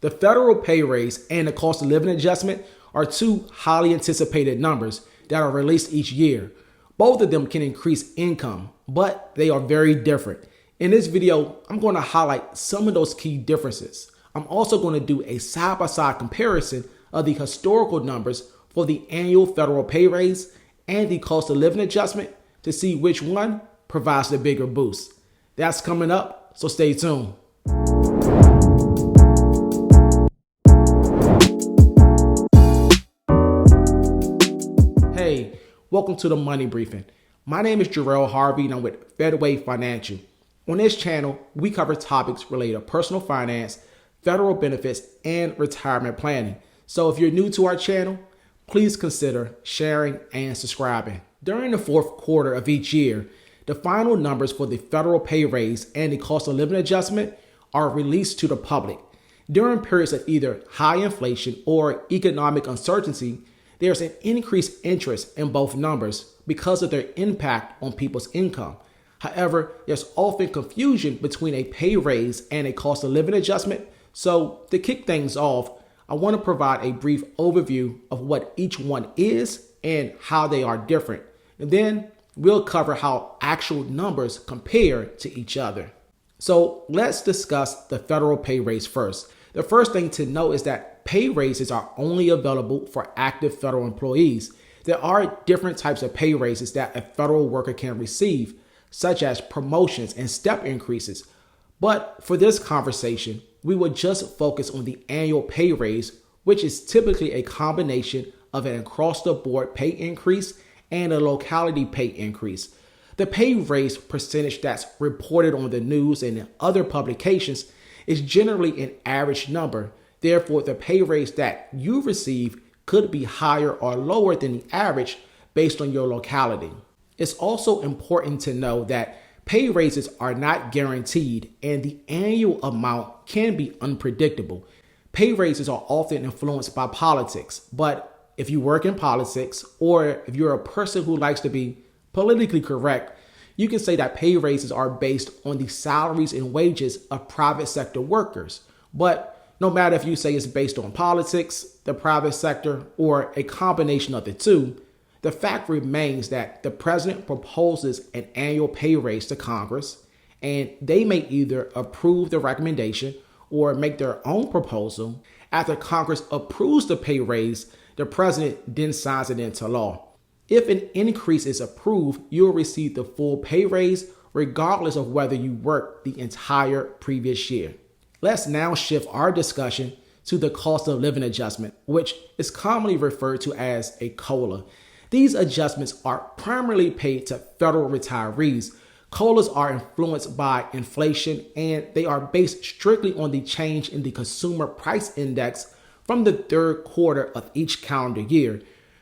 The federal pay raise and the cost of living adjustment are two highly anticipated numbers that are released each year. Both of them can increase income, but they are very different. In this video, I'm going to highlight some of those key differences. I'm also going to do a side-by-side comparison of the historical numbers for the annual federal pay raise and the cost of living adjustment to see which one provides the bigger boost. That's coming up, so stay tuned. Hey, welcome to the Money Briefing. My name is Jarrell Harvey and I'm with Fedway Financial. On this channel, we cover topics related to personal finance, federal benefits, and retirement planning. So if you're new to our channel, please consider sharing and subscribing. During the fourth quarter of each year, the final numbers for the federal pay raise and the cost of living adjustment are released to the public. During periods of either high inflation or economic uncertainty, there's an increased interest in both numbers because of their impact on people's income. However, there's often confusion between a pay raise and a cost of living adjustment. So to kick things off, I want to provide a brief overview of what each one is and how they are different. And then we'll cover how actual numbers compare to each other. So let's discuss the federal pay raise first. The first thing to know is that pay raises are only available for active federal employees. There are different types of pay raises that a federal worker can receive, such as promotions and step increases. But for this conversation, we will just focus on the annual pay raise, which is typically a combination of an across-the-board pay increase and a locality pay increase. The pay raise percentage that's reported on the news and in other publications is generally an average number. Therefore, the pay raise that you receive could be higher or lower than the average based on your locality. It's also important to know that pay raises are not guaranteed and the annual amount can be unpredictable. Pay raises are often influenced by politics, but if you work in politics or if you're a person who likes to be politically correct, you can say that pay raises are based on the salaries and wages of private sector workers. But no matter if you say it's based on politics, the private sector, or a combination of the two, the fact remains that the president proposes an annual pay raise to Congress, and they may either approve the recommendation or make their own proposal. After Congress approves the pay raise, the president then signs it into law. If an increase is approved, you'll receive the full pay raise regardless of whether you worked the entire previous year. Let's now shift our discussion to the cost of living adjustment, which is commonly referred to as a COLA. These adjustments are primarily paid to federal retirees. COLAs are influenced by inflation and they are based strictly on the change in the consumer price index from the third quarter of each calendar year.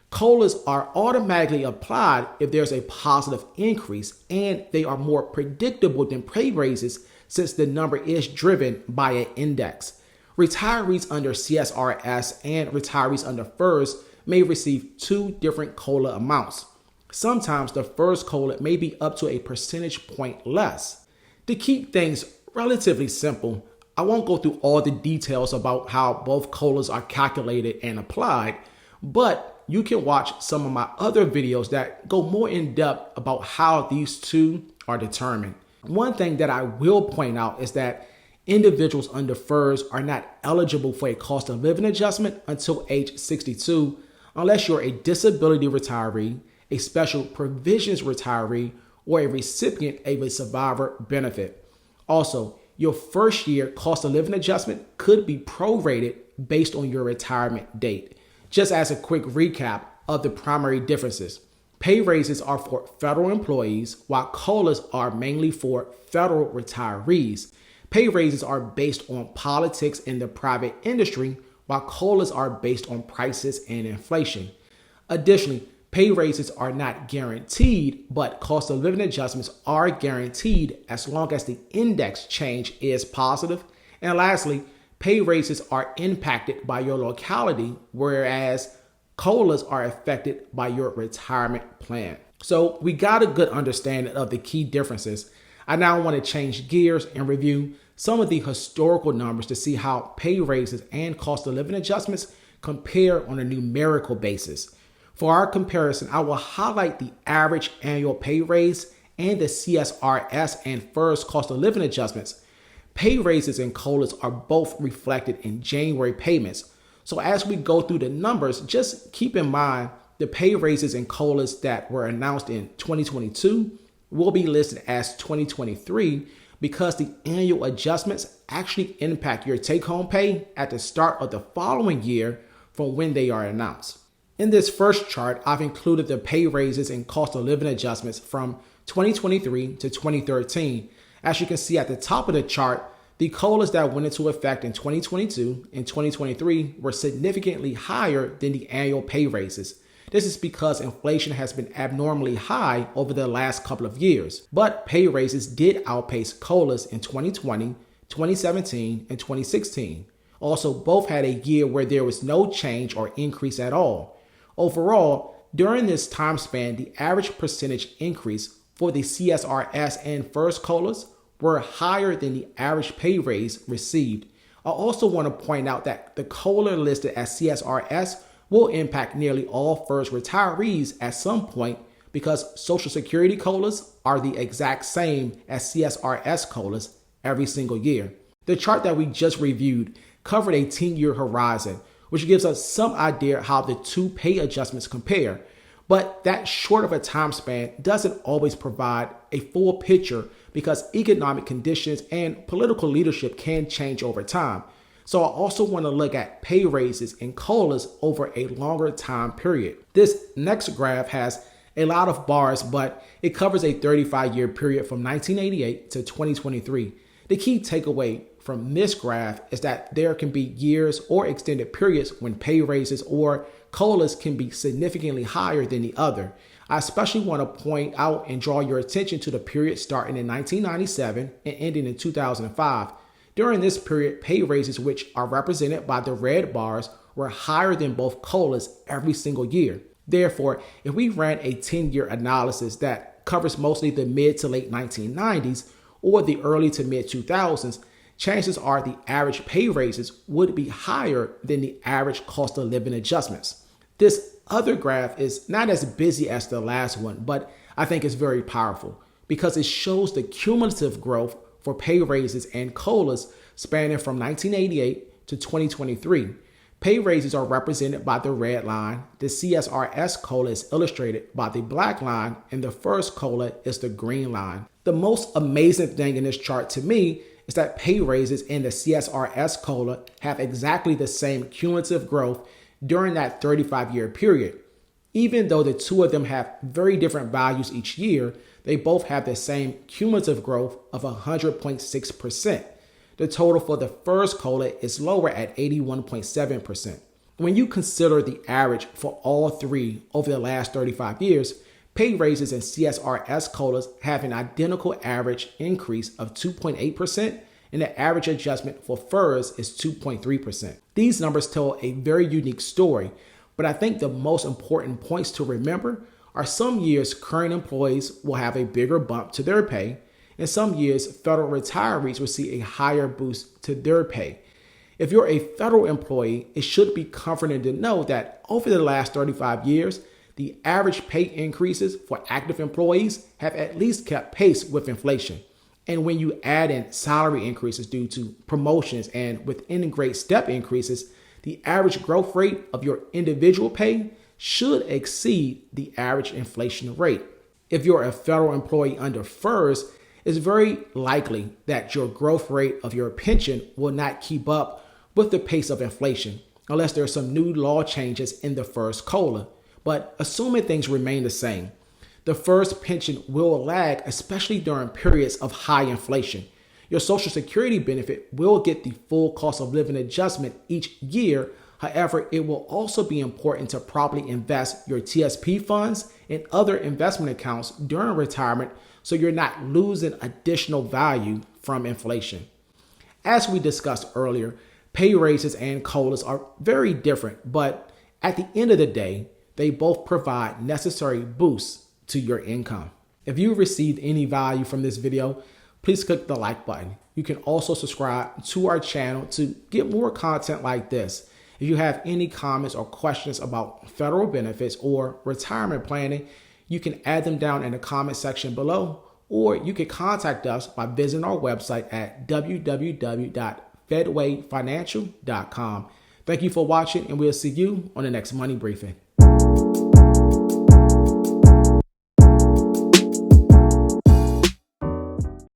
COLAs are automatically applied if there's a positive increase, and they are more predictable than pay raises since the number is driven by an index. Retirees under CSRS and retirees under FERS may receive two different COLA amounts. Sometimes the FERS COLA may be up to a percentage point less. To keep things relatively simple, I won't go through all the details about how both COLAs are calculated and applied, but you can watch some of my other videos that go more in depth about how these two are determined. One thing that I will point out is that individuals under FERS are not eligible for a cost of living adjustment until age 62 unless you're a disability retiree, a special provisions retiree, or a recipient of a survivor benefit. Also, your first year cost of living adjustment could be prorated based on your retirement date. Just as a quick recap of the primary differences, pay raises are for federal employees, while COLAs are mainly for federal retirees. Pay raises are based on politics in the private industry, while COLAs are based on prices and inflation. Additionally, pay raises are not guaranteed, but cost of living adjustments are guaranteed as long as the index change is positive. And lastly, pay raises are impacted by your locality, whereas COLAs are affected by your retirement plan. So we got a good understanding of the key differences. I now want to change gears and review some of the historical numbers to see how pay raises and cost of living adjustments compare on a numerical basis. For our comparison, I will highlight the average annual pay raise and the CSRS and FERS cost of living adjustments. Pay raises and COLAs are both reflected in January payments. So as we go through the numbers, just keep in mind the pay raises and COLAs that were announced in 2022 will be listed as 2023 because the annual adjustments actually impact your take-home pay at the start of the following year from when they are announced. In this first chart, I've included the pay raises and cost of living adjustments from 2023 to 2013. As you can see at the top of the chart, the COLAs that went into effect in 2022 and 2023 were significantly higher than the annual pay raises. This is because inflation has been abnormally high over the last couple of years. But pay raises did outpace COLAs in 2020, 2017, and 2016. Also, both had a year where there was no change or increase at all. Overall, during this time span, the average percentage increase for the CSRS and FERS COLAs were higher than the average pay raise received. I also want to point out that the COLA listed as CSRS will impact nearly all FERS retirees at some point because Social Security COLAs are the exact same as CSRS COLAs every single year. The chart that we just reviewed covered a 10-year horizon, which gives us some idea how the two pay adjustments compare. But that short of a time span doesn't always provide a full picture because economic conditions and political leadership can change over time. So I also want to look at pay raises and COLAs over a longer time period. This next graph has a lot of bars, but it covers a 35-year period from 1988 to 2023. The key takeaway from this graph is that there can be years or extended periods when pay raises or COLAs can be significantly higher than the other. I especially want to point out and draw your attention to the period starting in 1997 and ending in 2005. During this period, pay raises, which are represented by the red bars, were higher than both COLAs every single year. Therefore, if we ran a 10-year analysis that covers mostly the mid to late 1990s or the early to mid 2000s, chances are the average pay raises would be higher than the average cost of living adjustments. This other graph is not as busy as the last one, but I think it's very powerful because it shows the cumulative growth for pay raises and COLAs spanning from 1988 to 2023. Pay raises are represented by the red line, the CSRS COLA is illustrated by the black line, and the FERS COLA is the green line. The most amazing thing in this chart to me is that pay raises and the CSRS COLA have exactly the same cumulative growth during that 35-year period. Even though the two of them have very different values each year, they both have the same cumulative growth of 100.6%. The total for the FERS COLA is lower at 81.7%. When you consider the average for all three over the last 35 years, pay raises and CSRS COLAs have an identical average increase of 2.8%, and the average adjustment for FERS is 2.3%. These numbers tell a very unique story, but I think the most important points to remember are some years current employees will have a bigger bump to their pay, and some years federal retirees will see a higher boost to their pay. If you're a federal employee, it should be comforting to know that over the last 35 years, the average pay increases for active employees have at least kept pace with inflation. And when you add in salary increases due to promotions and within grade step increases, the average growth rate of your individual pay should exceed the average inflation rate. If you're a federal employee under FERS, it's very likely that your growth rate of your pension will not keep up with the pace of inflation unless there are some new law changes in the FERS COLA. But assuming things remain the same, the FERS pension will lag, especially during periods of high inflation. Your Social Security benefit will get the full cost of living adjustment each year. However, it will also be important to properly invest your TSP funds and other investment accounts during retirement so you're not losing additional value from inflation. As we discussed earlier, pay raises and COLAs are very different, but at the end of the day, they both provide necessary boosts to your income. If you received any value from this video, please click the like button. You can also subscribe to our channel to get more content like this. If you have any comments or questions about federal benefits or retirement planning, you can add them down in the comment section below, or you can contact us by visiting our website at www.fedwayfinancial.com. Thank you for watching, and we'll see you on the next Money Briefing.